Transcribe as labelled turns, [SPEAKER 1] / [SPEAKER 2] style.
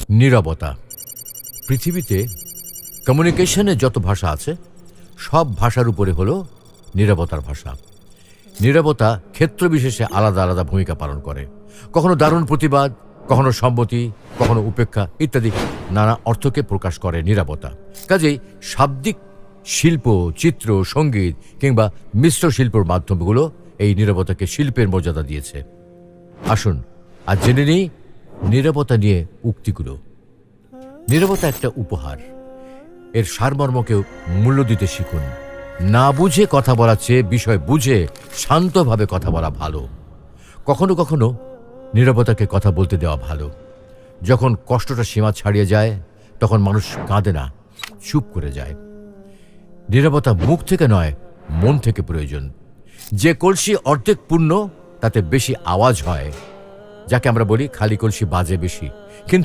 [SPEAKER 1] নীরবতা। পৃথিবীতে কমিউনিকেশনে যত ভাষা আছে সব ভাষার উপরে হলো নীরবতার ভাষা। নীরবতা ক্ষেত্র বিশেষে আলাদা আলাদা ভূমিকা পালন করে। কখনো দারুণ প্রতিবাদ, কখনো সম্মতি, কখনো উপেক্ষা ইত্যাদি নানা অর্থকে প্রকাশ করে নীরবতা। কাজেই শাব্দিক শিল্প, চিত্র, সঙ্গীত কিংবা মিশ্র শিল্পর মাধ্যমগুলো এই নীরবতাকে শিল্পের মর্যাদা দিয়েছে। আসুন আজ জেনে নিই নীরবতা নিয়ে উক্তিগুলো। নীরবতা একটা উপহার, এর সারমর্মকেও মূল্য দিতে শিখুন। না বুঝে কথা বলার চেয়ে বিষয় বুঝে শান্তভাবে কথা বলা ভালো। কখনো কখনো নীরবতাকে কথা বলতে দেওয়া ভালো। যখন কষ্টটা সীমা ছাড়িয়ে যায় তখন মানুষ কাঁদে না, চুপ করে যায়। নীরবতা মুখ থেকে নয়, মন থেকে প্রয়োজন। যে কলসি অর্ধেক পূর্ণ তাতে বেশি আওয়াজ হয়, যাকে আমরা বলি খালি কলসি বাজে বেশি। কিন্তু